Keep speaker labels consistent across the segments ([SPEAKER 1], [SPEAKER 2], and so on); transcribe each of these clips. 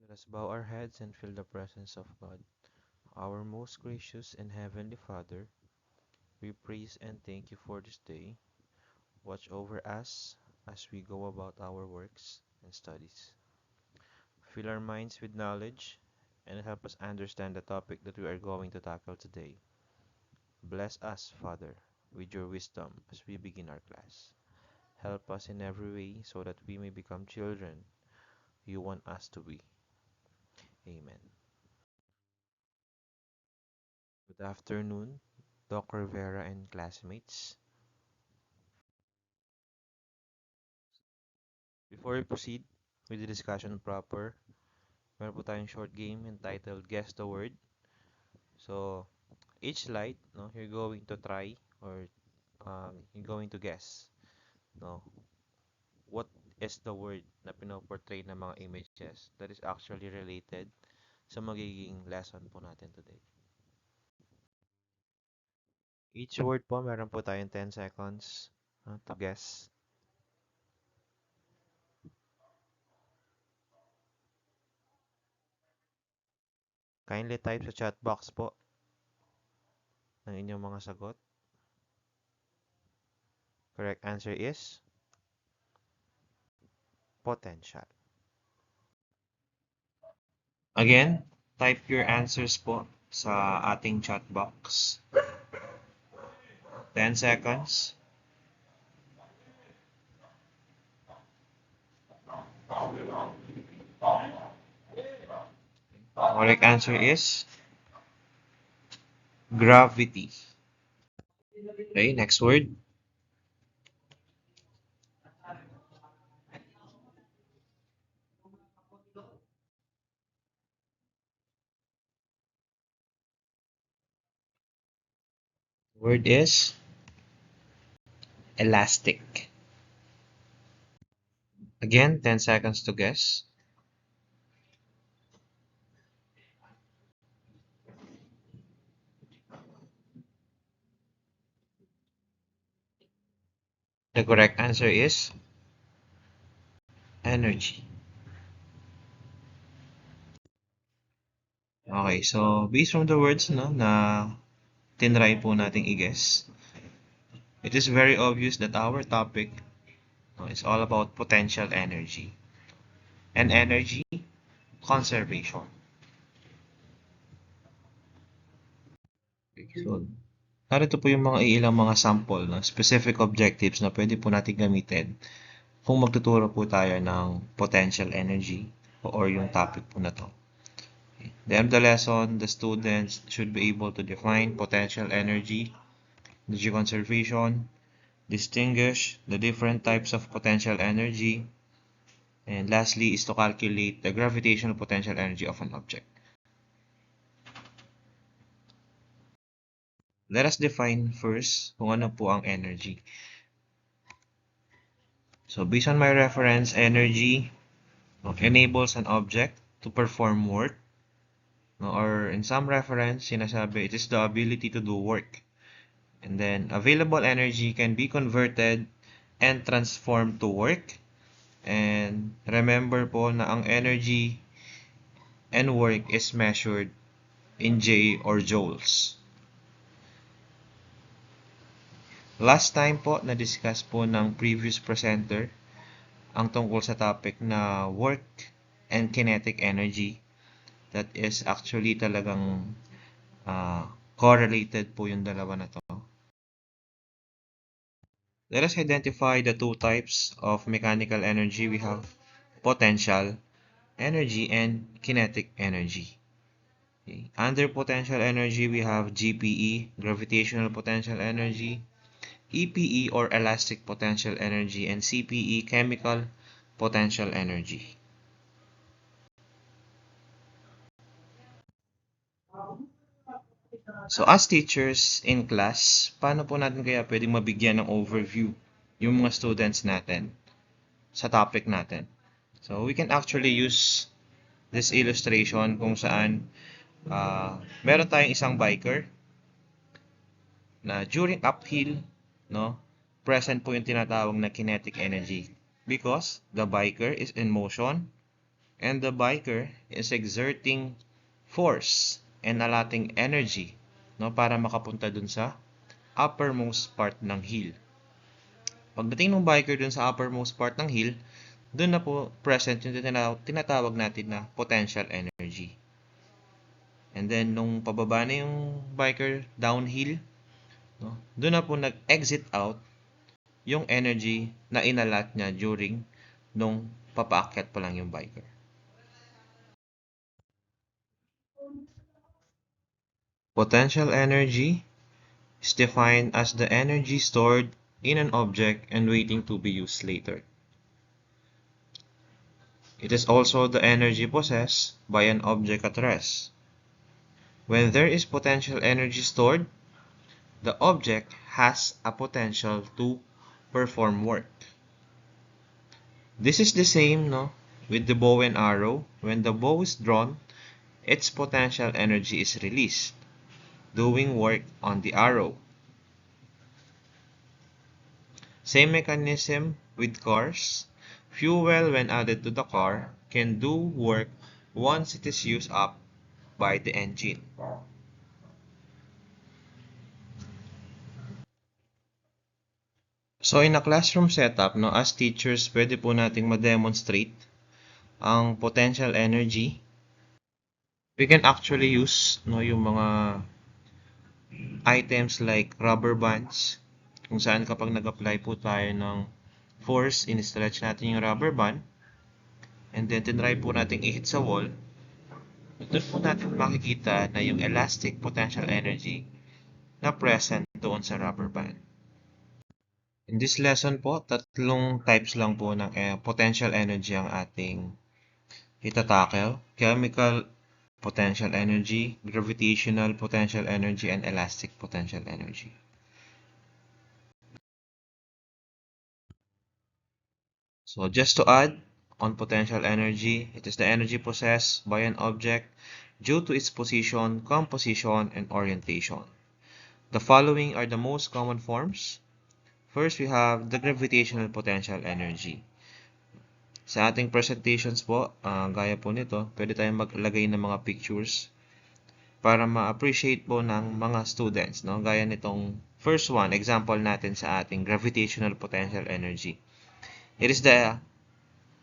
[SPEAKER 1] Let us bow our heads and feel the presence of God. Our most gracious and heavenly Father, we praise and thank you for this day. Watch over us as we go about our works and studies. Fill our minds with knowledge and help us understand the topic that we are going to tackle today. Bless us, Father, with your wisdom as we begin our class. Help us in every way so that we may become children you want us to be. Amen. Good afternoon, Dr. Vera and classmates. Before we proceed with the discussion proper, meron po tayong short game entitled Guess the Word. So, each slide, no, you're going to try or you're going to guess, no, what is the word na pinoportray ng mga images that is actually related sa magiging lesson po natin today. Each word po, meron po tayong 10 seconds to guess. Kindly type sa chat box po ng inyong mga sagot. Correct answer is potential. Again, type your answers po sa ating chat box. 10 seconds. Correct answer is gravity. Okay, next word. Word is elastic. Again, 10 seconds to guess. The correct answer is energy. Okay, so based from the words na tinry po nating i-guess, it is very obvious that our topic is all about potential energy and energy conservation. Okay, so narito po yung mga ilang mga sample na specific objectives na pwede po natin gamitin kung magtuturo po tayo ng potential energy or yung topic po na to. Okay. At the end of the lesson, the students should be able to define potential energy conservation, distinguish the different types of potential energy, and lastly is to calculate the gravitational potential energy of an object. Let us define first kung ano po ang energy. So based on my reference, energy enables an object to perform work, or in some reference, sinasabi it is the ability to do work. And then available energy can be converted and transformed to work. And remember po na ang energy and work is measured in J or joules. Last time po, na-discuss po ng previous presenter ang tungkol sa topic na work and kinetic energy. That is actually talagang correlated po yung dalawa na to. Let us identify the two types of mechanical energy. We have potential energy and kinetic energy. Okay. Under potential energy, we have GPE, gravitational potential energy, EPE or elastic potential energy, and CPE, chemical potential energy. So as teachers in class, paano po natin kaya pwedeng mabigyan ng overview yung mga students natin sa topic natin? So we can actually use this illustration kung saan meron tayong isang biker na during uphill, present po yung tinatawag na kinetic energy because the biker is in motion And the biker is exerting force and allotting energy, no, para makapunta dun sa uppermost part ng hill. Pagdating ng biker dun sa uppermost part ng hill, dun na po present yung tinatawag natin na potential energy. And then, nung pababa na yung biker downhill, no, dun na po nag-exit out yung energy na inalat niya during nung papaakyat pa lang yung biker. Potential energy is defined as the energy stored in an object and waiting to be used later. It is also the energy possessed by an object at rest. When there is potential energy stored, the object has a potential to perform work. This is the same, no, with the bow and arrow. When the bow is drawn, its potential energy is released, doing work on the arrow. Same mechanism with cars. Fuel, when added to the car, can do work once it is used up by the engine. So in a classroom setup, no, as teachers, pwede po nating ma-demonstrate ang potential energy. We can actually use, no, yung mga items like rubber bands, kung saan kapag nag-apply po tayo ng force, in-stretch natin yung rubber band, and then tinry po natin i-hit sa wall, doon po natin makikita na yung elastic potential energy na present doon sa rubber band. In this lesson po, tatlong types lang po ng potential energy ang ating itatackle. Chemical potential energy, gravitational potential energy, and elastic potential energy. So just to add on potential energy, it is the energy possessed by an object due to its position, composition, and orientation. The following are the most common forms. First, we have the gravitational potential energy. Sa ating presentations po, gaya po nito, pwede tayong maglagay ng mga pictures para ma-appreciate po ng mga students, no? Gaya nitong first one, example natin sa ating gravitational potential energy. It is the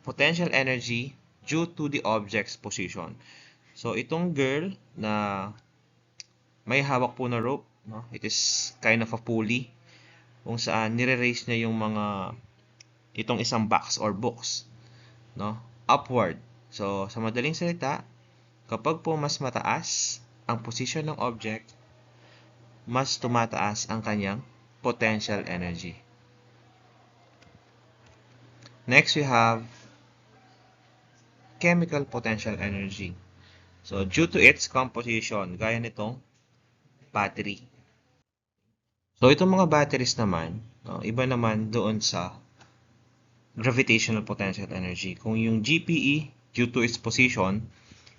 [SPEAKER 1] potential energy due to the object's position. So, itong girl na may hawak po na rope, no? It is kind of a pulley kung saan nire-raise niya yung itong isang box or books, no, upward. So sa madaling salita, kapag po mas mataas ang position ng object, mas tumataas ang kanyang potential energy. Next, we have chemical potential energy. So due to its composition, gaya nitong battery. So itong mga batteries naman, no, iba naman doon sa gravitational potential energy. Kung yung GPE, due to its position,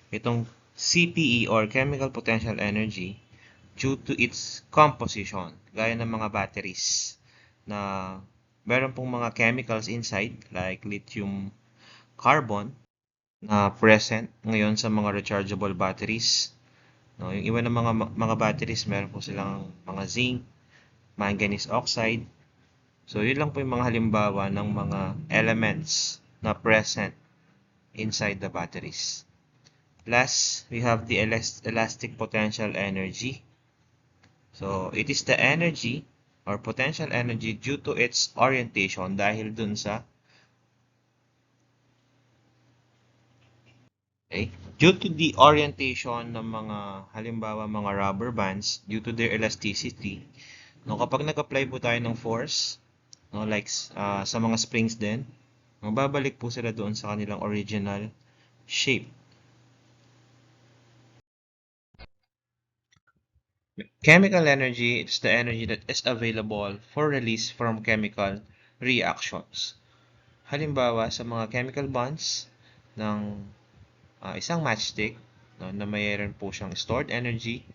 [SPEAKER 1] itong CPE or chemical potential energy, due to its composition, gaya ng mga batteries na meron pong mga chemicals inside like lithium carbon na present ngayon sa mga rechargeable batteries. No, yung iba ng mga batteries, meron po silang mga zinc, manganese oxide. So, yun lang po yung mga halimbawa ng mga elements na present inside the batteries. Last, we have the elastic potential energy. So, it is the energy or potential energy due to its orientation dahil dun sa due to the orientation ng mga halimbawa mga rubber bands due to their elasticity. No, kapag nag-apply po tayo ng force, no, like sa mga springs din, mababalik po sila doon sa kanilang original shape. Chemical energy is the energy that is available for release from chemical reactions. Halimbawa, sa mga chemical bonds ng isang matchstick, no, na mayroon po siyang stored energy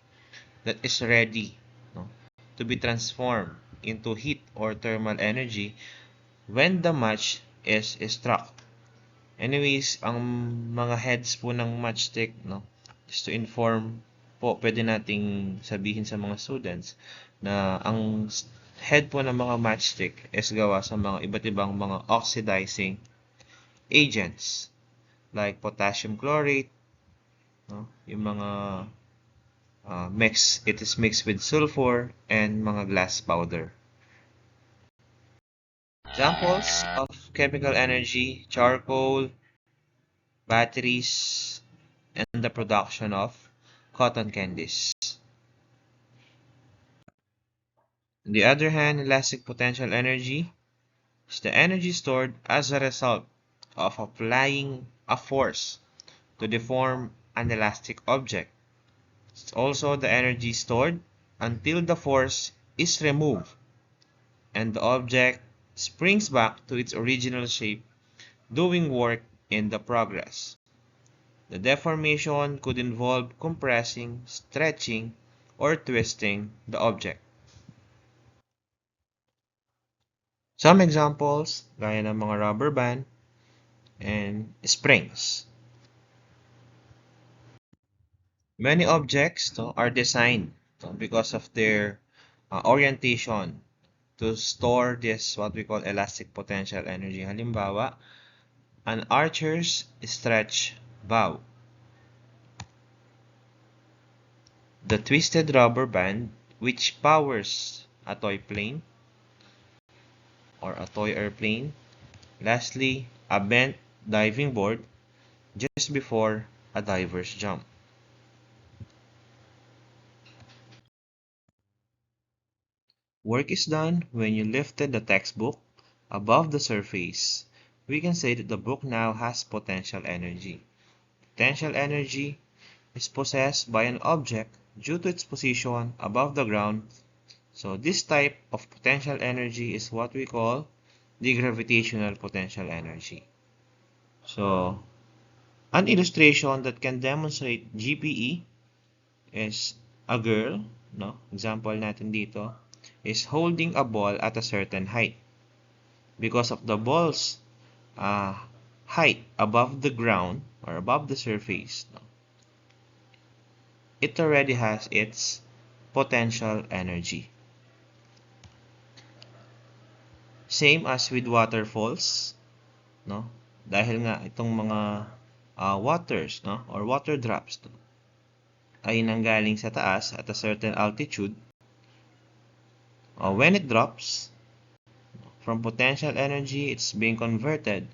[SPEAKER 1] that is ready, no, to be transformed into heat or thermal energy when the match is struck. Anyways, ang mga heads po ng matchstick, no, just to inform po, pwede nating sabihin sa mga students na ang head po ng mga matchstick is gawa sa mga iba't ibang mga oxidizing agents like potassium chlorate, no, yung mga it is mixed with sulfur and mga glass powder. Examples of chemical energy: charcoal, batteries, and the production of cotton candies. On the other hand, elastic potential energy is the energy stored as a result of applying a force to deform an elastic object. It's also the energy stored until the force is removed and the object springs back to its original shape, doing work in the progress. The deformation could involve compressing, stretching, or twisting the object. Some examples, gaya ng mga rubber band and springs. Many objects are designed because of their orientation to store this what we call elastic potential energy. Halimbawa, an archer's stretch bow. The twisted rubber band which powers a toy plane or a toy airplane. Lastly, a bent diving board just before a diver's jump. Work is done when you lifted the textbook above the surface. We can say that the book now has potential energy. Potential energy is possessed by an object due to its position above the ground. So this type of potential energy is what we call the gravitational potential energy. So an illustration that can demonstrate GPE is a girl, no? Example natin dito is holding a ball at a certain height. Because of the ball's height above the ground or above the surface, no? It already has its potential energy. Same as with waterfalls, no? Dahil nga itong mga waters, no, or water drops, no, ay nanggaling sa taas at a certain altitude. When it drops, from potential energy, it's being converted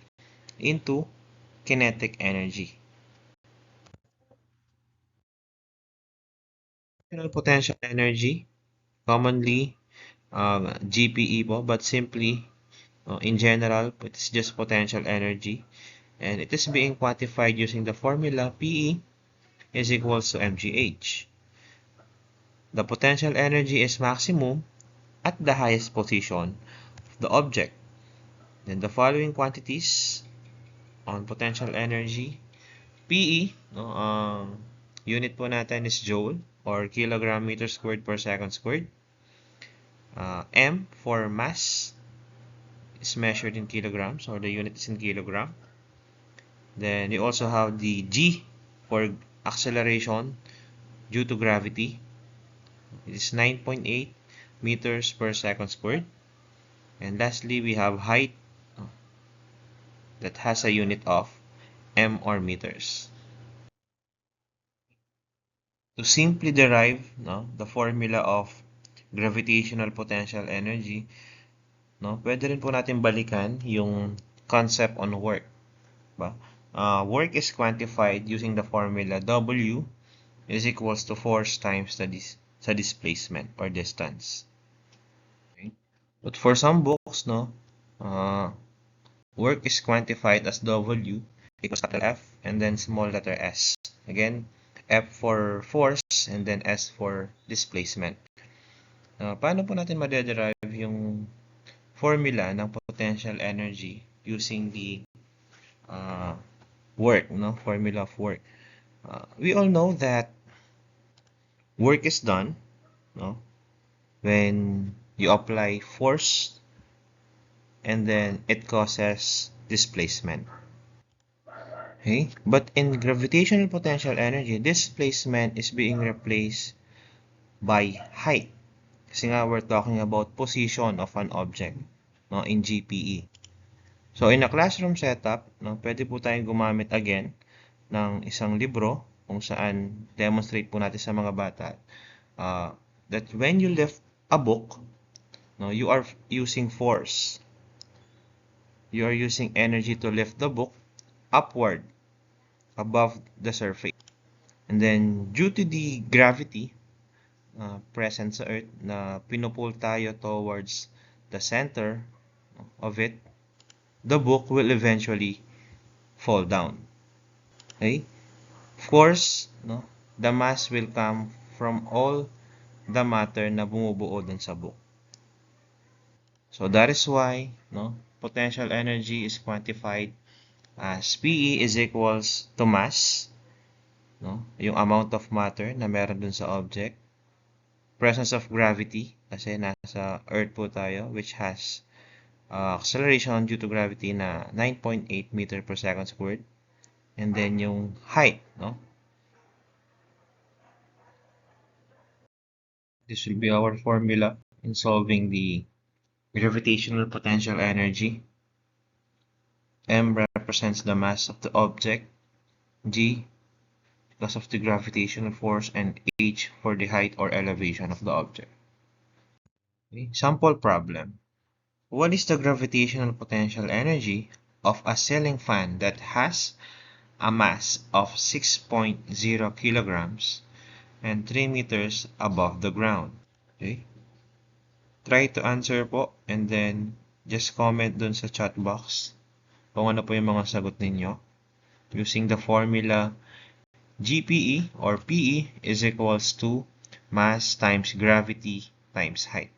[SPEAKER 1] into kinetic energy. Potential energy, commonly GPE po, but simply in general, it's just potential energy, and it is being quantified using the formula PE is equals to mgh. The potential energy is maximum at the highest position of the object. Then the following quantities on potential energy: PE, unit po natin is joule or kilogram meter squared per second squared. M for mass is measured in kilograms, or the unit is in kilogram. Then you also have the G for acceleration due to gravity. It is 9.8 meters per second squared. And lastly, we have height that has a unit of m or meters. To simply derive the formula of gravitational potential energy, pwede rin po natin balikan yung concept on work. Work is quantified using the formula W is equals to force times the displacement or distance. Okay? But for some books, work is quantified as W equals capital F and then small letter s. Again, F for force and then S for displacement. Paano po natin ma-derive yung formula ng potential energy using the work, formula of work? We all know that work is done when you apply force and then it causes displacement. Okay? But in gravitational potential energy, displacement is being replaced by height. Kasi nga we're talking about position of an object, no, in GPE. So in a classroom setup, no, pwede po tayong gumamit again ng isang libro kung saan demonstrate po natin sa mga bata uh, that when you lift a book, no, you are using force. You are using energy to lift the book upward above the surface. And then due to the gravity present sa Earth na pinupull tayo towards the center of it, the book will eventually fall down. Okay? Of course, no, the mass will come from all the matter na bumubuo dun sa book. So that is why, no, potential energy is quantified as PE is equals to mass, no, yung amount of matter na meron dun sa object, presence of gravity, kasi nasa Earth po tayo, which has acceleration due to gravity na 9.8 meter per second squared, and then yung height, no, this will be our formula in solving the gravitational potential energy. M represents the mass of the object, G because of the gravitational force, and H for the height or elevation of the object. Okay. Sample problem. What is the gravitational potential energy of a ceiling fan that has a mass of 6.0 kilograms and 3 meters above the ground? Okay. Try to answer po and then just comment dun sa chat box kung ano po yung mga sagot ninyo using the formula GPE or PE is equals to mass times gravity times height.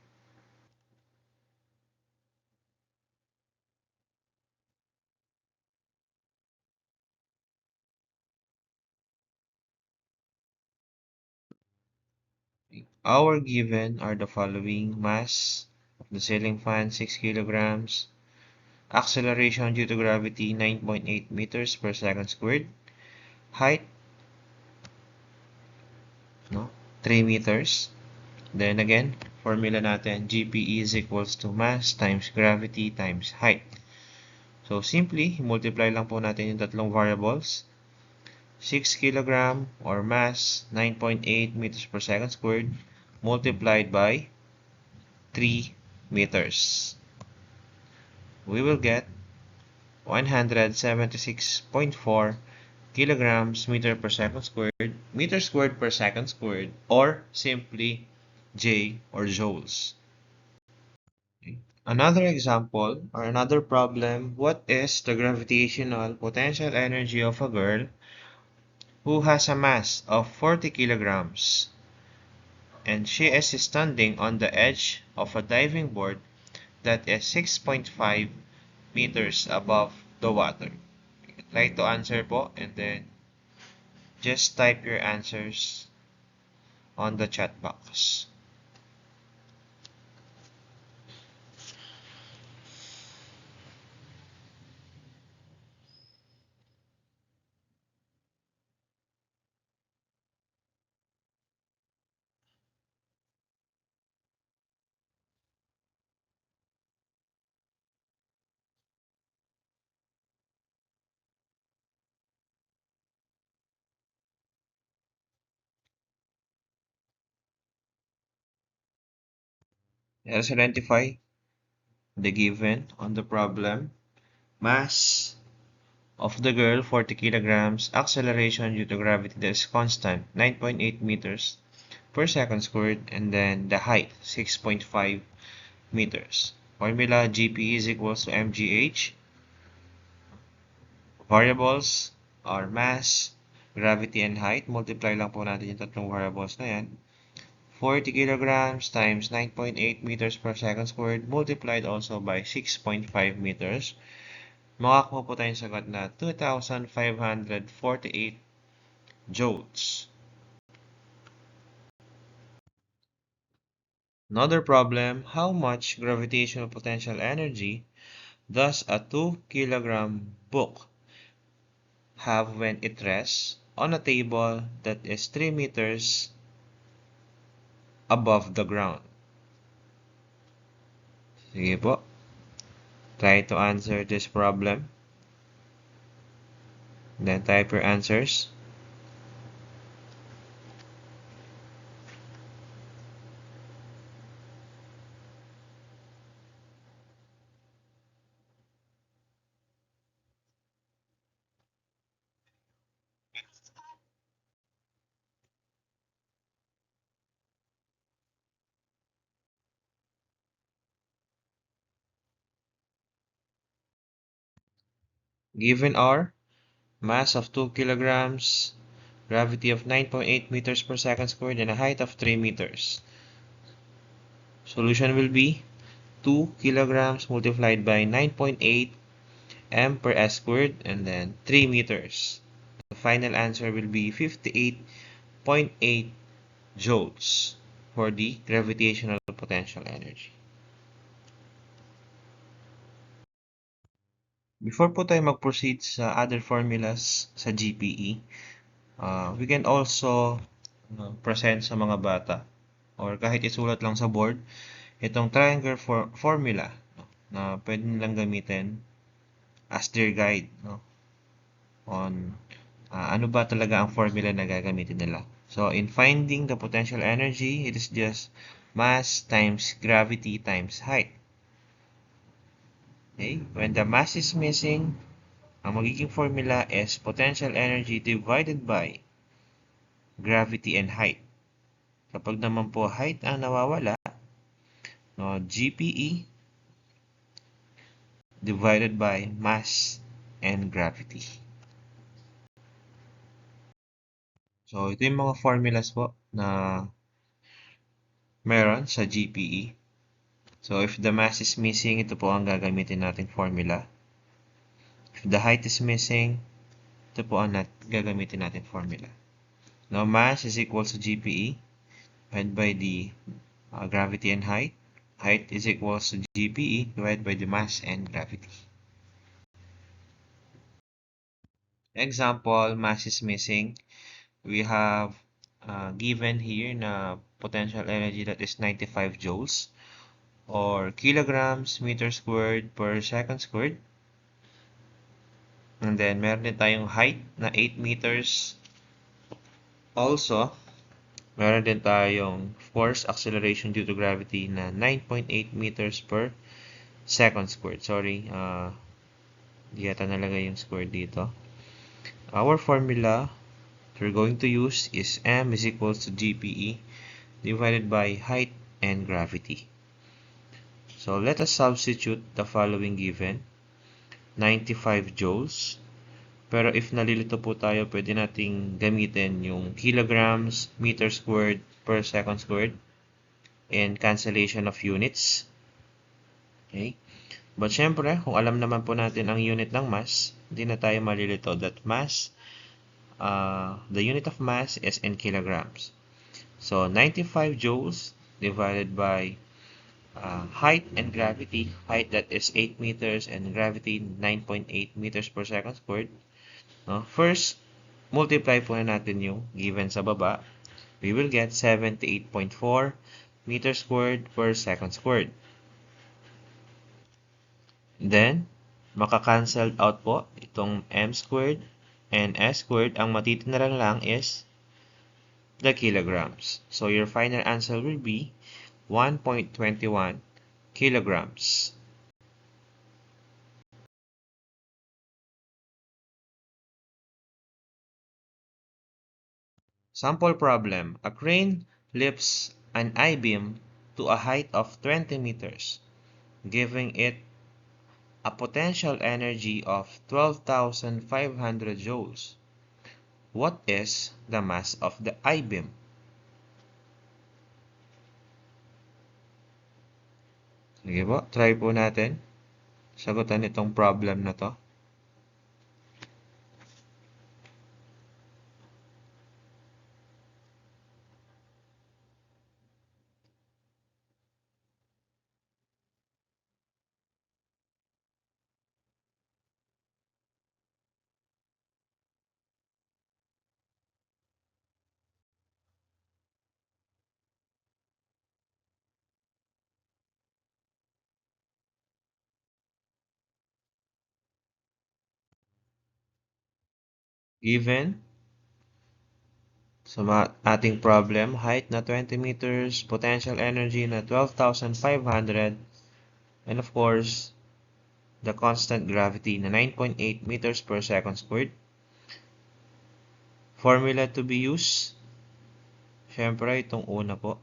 [SPEAKER 1] Our given are the following: mass of the ceiling fan 6 kilograms, acceleration due to gravity 9.8 meters per second squared, height, no, 3 meters. Then again, formula natin, GPE is equals to mass times gravity times height. So simply, multiply lang po natin yung tatlong variables. 6 kilogram or mass 9.8 meters per second squared multiplied by 3 meters. We will get 176.4 kilograms meter squared per second squared, or simply J or joules. Okay. Another example or another problem, what is the gravitational potential energy of a girl who has a mass of 40 kilograms and she is standing on the edge of a diving board that is 6.5 meters above the water? Try to answer po and then just type your answers on the chat box. Let us identify the given on the problem. Mass of the girl 40 kilograms, acceleration due to gravity that is constant 9.8 meters per second squared, and then the height 6.5 meters. Formula GP is equals to mgh. Variables are mass, gravity, and height. Multiply lang po natin yung tatlong variables na yan. 40 kilograms times 9.8 meters per second squared multiplied also by 6.5 meters. Makakuha po tayong sagot na 2,548 joules. Another problem, how much gravitational potential energy does a 2 kilogram book have when it rests on a table that is 3 meters above the ground? Sige po, try to answer this problem. Then type your answers. Given our mass of 2 kilograms, gravity of 9.8 meters per second squared, and a height of 3 meters. Solution will be 2 kilograms multiplied by 9.8 m per s squared and then 3 meters. The final answer will be 58.8 joules for the gravitational potential energy. Before po tayo mag-proceed sa other formulas sa GPE, we can also present sa mga bata or kahit isulat lang sa board itong triangle formula na pwede nilang gamitin as their guide on ano ba talaga ang formula na gagamitin nila. So, in finding the potential energy, it is just mass times gravity times height. Okay? When the mass is missing, ang magiging formula is potential energy divided by gravity and height. Kapag naman po height ang nawawala, GPE divided by mass and gravity. So, ito yung mga formulas po na meron sa GPE. So, if the mass is missing, ito po ang gagamitin nating formula. If the height is missing, ito po ang gagamitin nating formula. Now, mass is equal to GPE divided by the gravity and height. Height is equal to GPE divided by the mass and gravity. Example, mass is missing. We have given here na potential energy that is 95 joules or kilograms meter squared per second squared. And then, meron din tayong height na 8 meters. Also, meron din tayong force acceleration due to gravity na 9.8 meters per second squared. Sorry, di yata nalagay yung squared dito. Our formula we're going to use is m is equal to GPE divided by height and gravity. So let us substitute the following given. 95 joules. Pero if nalilito po tayo, pwede nating gamitin yung kilograms meter squared per second squared and cancellation of units. Okay? But syempre, kung alam naman po natin ang unit ng mass, hindi na tayo malilito that mass the unit of mass is in kilograms. So, 95 joules divided by height and gravity. Height that is 8 meters and gravity 9.8 meters per second squared. First, multiply po na natin yung given sa baba. We will get 78.4 meters squared per second squared. Then, maka-cancel out po itong m squared and s squared. Ang matitira lang is the kilograms. So, your final answer will be 1.21 kilograms. Sample problem. A crane lifts an I-beam to a height of 20 meters, giving it a potential energy of 12,500 joules. What is the mass of the I-beam? Sige po, try po natin sagutan itong problem na to. Given sa ating problem, height na 20 meters, potential energy na 12,500, and of course, the constant gravity na 9.8 meters per second squared. Formula to be used, syempre itong una po,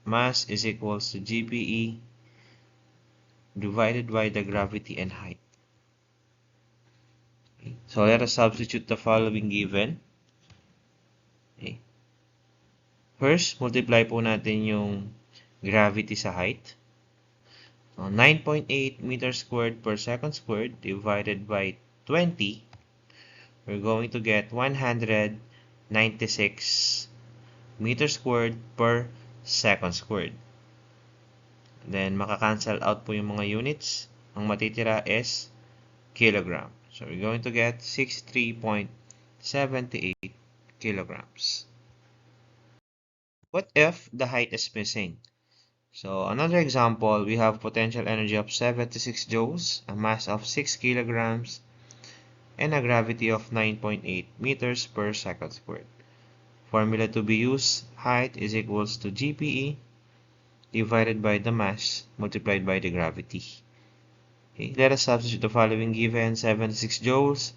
[SPEAKER 1] mass is equals to GPE divided by the gravity and height. Okay. So let us substitute the following given. Okay. First, multiply po natin yung gravity sa height. 9.8 meters squared per second squared divided by 20, we're going to get 196 meters squared per second squared. Then, makakancel out po yung mga units. Ang matitira is kilogram. So, we're going to get 63.78 kilograms. What if the height is missing? So, another example, we have potential energy of 76 joules, a mass of 6 kilograms, and a gravity of 9.8 meters per second squared. Formula to be used, height is equals to GPE divided by the mass multiplied by the gravity. Okay, let us substitute the following given: 76 joules,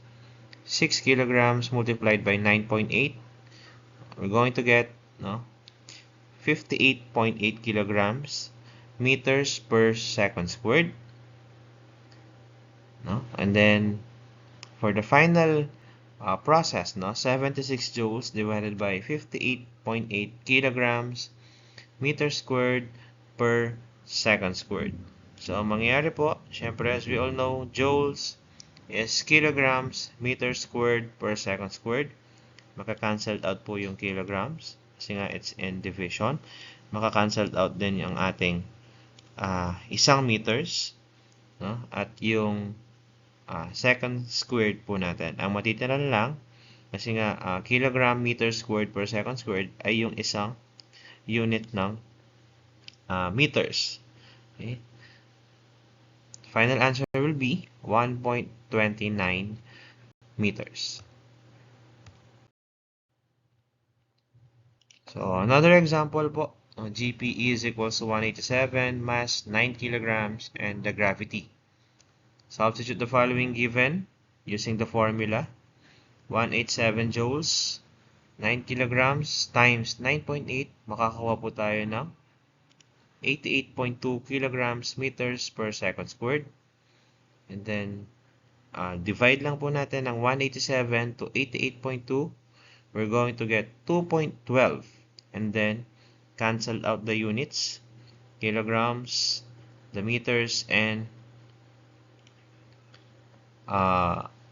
[SPEAKER 1] 6 kilograms multiplied by 9.8. We're going to get 58.8 kilograms meters per second squared. And then for the final process, 76 joules divided by 58.8 kilograms meters squared per second squared. So, ang mangyayari po, syempre as we all know, joules is kilograms meters squared per second squared. Maka-cancelled out po yung kilograms kasi nga it's in division. Maka-cancelled out din yung ating isang meters, at yung second squared po natin. Ang matitira lang kasi nga kilogram meters squared per second squared ay yung isang unit ng meters. Okay? Final answer will be 1.29 meters. So, another example po, GPE is equals to 187, mass 9 kilograms, and the gravity. Substitute the following given using the formula. 187 joules, 9 kilograms times 9.8, makakakuha po tayo ng 88.2 kilograms meters per second squared. And then, divide lang po natin ng 187 to 88.2. We're going to get 2.12. And then, cancel out the units, kilograms, the meters, and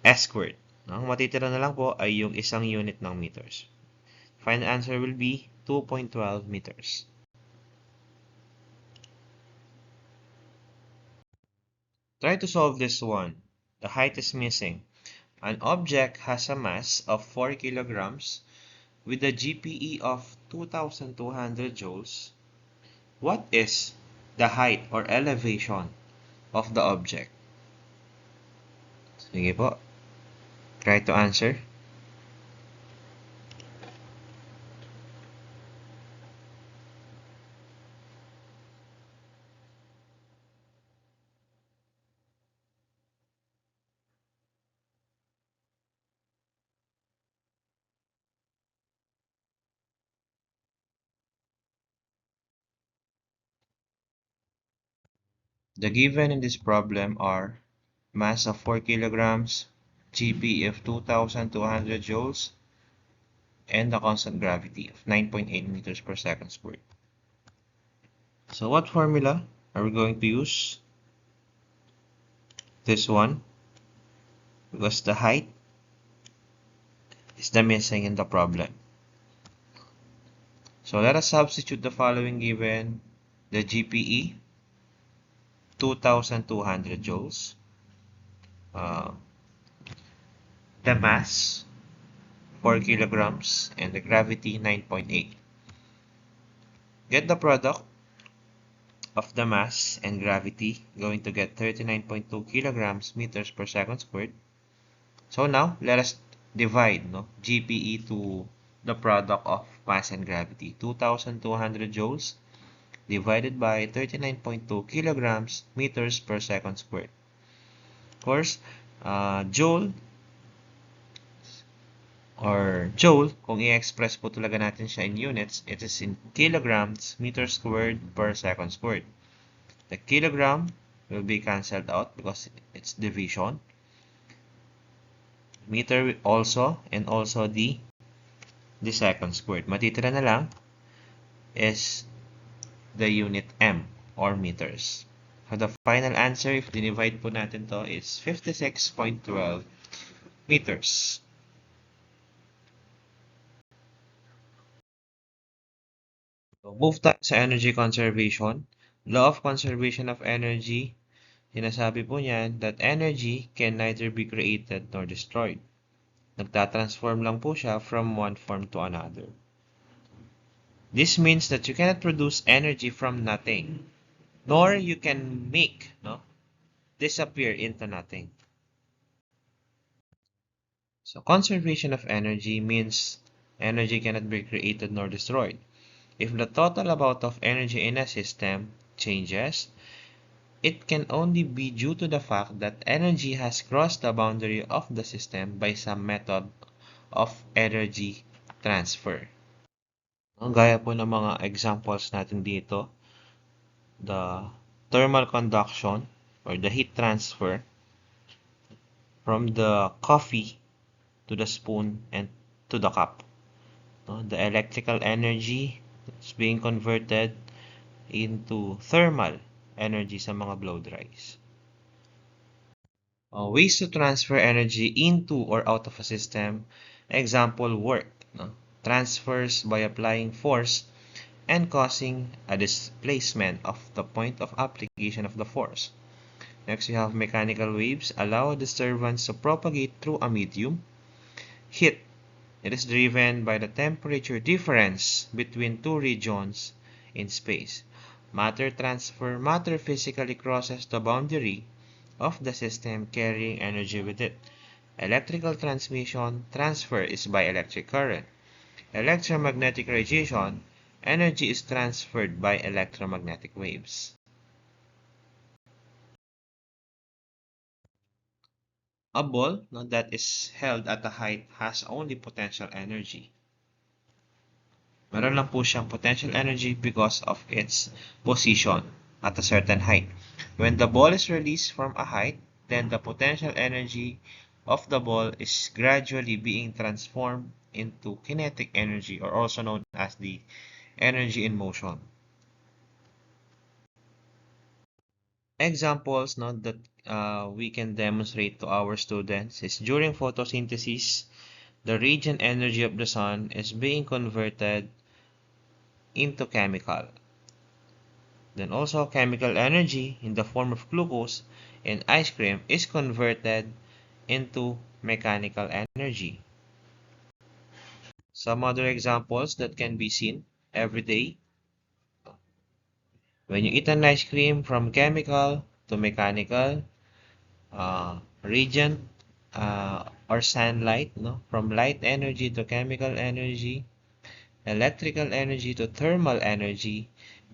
[SPEAKER 1] S squared. Ang matitira na lang po ay yung isang unit ng meters. Final answer will be 2.12 meters. Try to solve this one. The height is missing. An object has a mass of 4 kilograms with a GPE of 2,200 joules. What is the height or elevation of the object? Sige po. Try to answer. The given in this problem are mass of 4 kilograms, GPE of 2,200 joules, and the constant gravity of 9.8 meters per second squared. So what formula are we going to use? This one, because the height is the missing in the problem. So let us substitute the following given: the GPE 2,200 joules, the mass 4 kilograms, and the gravity 9.8. Get the product of the mass and gravity, going to get 39.2 kilograms meters per second squared. So now let us divide, no, GPE to the product of mass and gravity. 2,200 joules divided by 39.2 kilograms meters per second squared. Of course, joule or joule, kung i-express po talaga natin siya in units, it is in kilograms meters squared per second squared. The kilogram will be cancelled out because it's division. Meter also, and also the second squared. Matitira na lang is the unit M or meters. So the final answer, if dinivide po natin to, is 56.12 meters. So move tayo sa energy conservation. Law of conservation of energy, sinasabi po niyan that energy can neither be created nor destroyed. Nagtatransform lang po siya from one form to another. This means that you cannot produce energy from nothing, nor you can make disappear into nothing. So conservation of energy means energy cannot be created nor destroyed. If the total amount of energy in a system changes, it can only be due to the fact that energy has crossed the boundary of the system by some method of energy transfer. Gaya po ng mga examples natin dito, the thermal conduction or the heat transfer from the coffee to the spoon and to the cup. The electrical energy is being converted into thermal energy sa mga blow dries. Ways to transfer energy into or out of a system. Example, work. Transfers by applying force and causing a displacement of the point of application of the force. Next, we have mechanical waves. Allow a disturbance to propagate through a medium. Heat. It is driven by the temperature difference between two regions in space. Matter transfer. Matter physically crosses the boundary of the system carrying energy with it. Electrical transmission. Transfer is by electric current. Electromagnetic radiation. Energy is transferred by electromagnetic waves. A ball that is held at a height has only potential energy. Meron lang po siyang potential energy because of its position at a certain height. When the ball is released from a height, then the potential energy of the ball is gradually being transformed into kinetic energy, or also known as the energy in motion. Examples that we can demonstrate to our students is during photosynthesis, the radiant energy of the sun is being converted into chemical. Then also chemical energy in the form of glucose and ice cream is converted into mechanical energy. Some other examples that can be seen every day. When you eat an ice cream, from chemical to mechanical, radiant or sunlight, from light energy to chemical energy, electrical energy to thermal energy,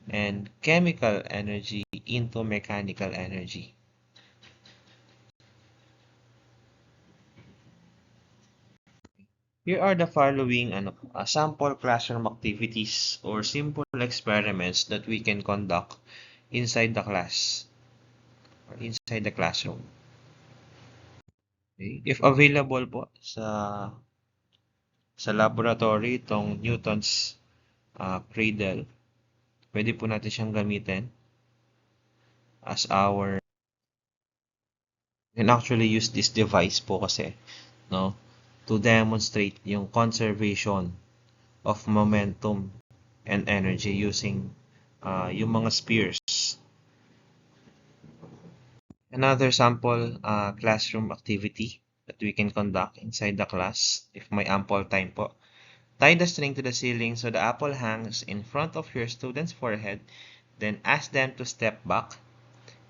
[SPEAKER 1] and chemical energy into mechanical energy. Here are the following sample classroom activities or simple experiments that we can conduct inside the class or inside the classroom. Okay. If available po sa laboratory itong Newton's cradle, pwede po natin siyang gamitin as our can actually use this device po kasi to demonstrate yung conservation of momentum and energy using yung mga spheres. Another sample classroom activity that we can conduct inside the class if may ample time po. Tie the string to the ceiling so the apple hangs in front of your student's forehead, then ask them to step back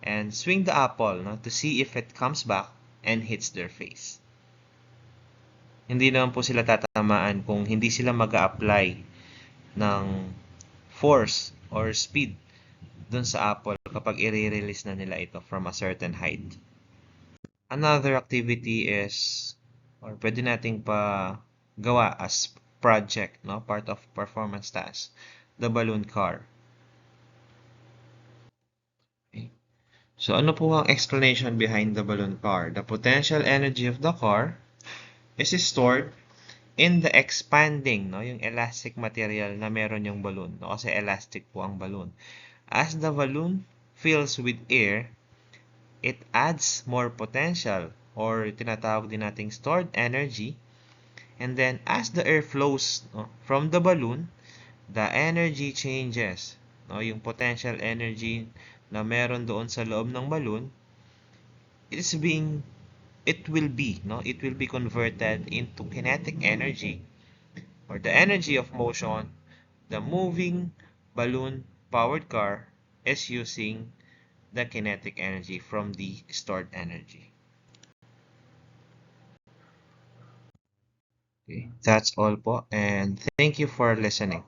[SPEAKER 1] and swing the apple to see if it comes back and hits their face. hindi naman po sila tatamaan kung hindi sila mag-a-apply ng force or speed dun sa apple kapag i-release na nila ito from a certain height. Another activity is, or pwede nating pa gawa as project, no? Part of performance task, the balloon car. Okay. So ano po ang explanation behind the balloon car? The potential energy of the car is stored in the expanding, no? Yung elastic material na meron yung balloon, no? Kasi elastic po ang balloon. As the balloon fills with air, it adds more potential or tinatawag din nating stored energy. And then as the air flows, no, from the balloon, the energy changes. No, yung potential energy na meron doon sa loob ng balloon is being it will be converted into kinetic energy or the energy of motion. The moving balloon powered car is using the kinetic energy from the stored energy. Okay, that's all po, and thank you for listening.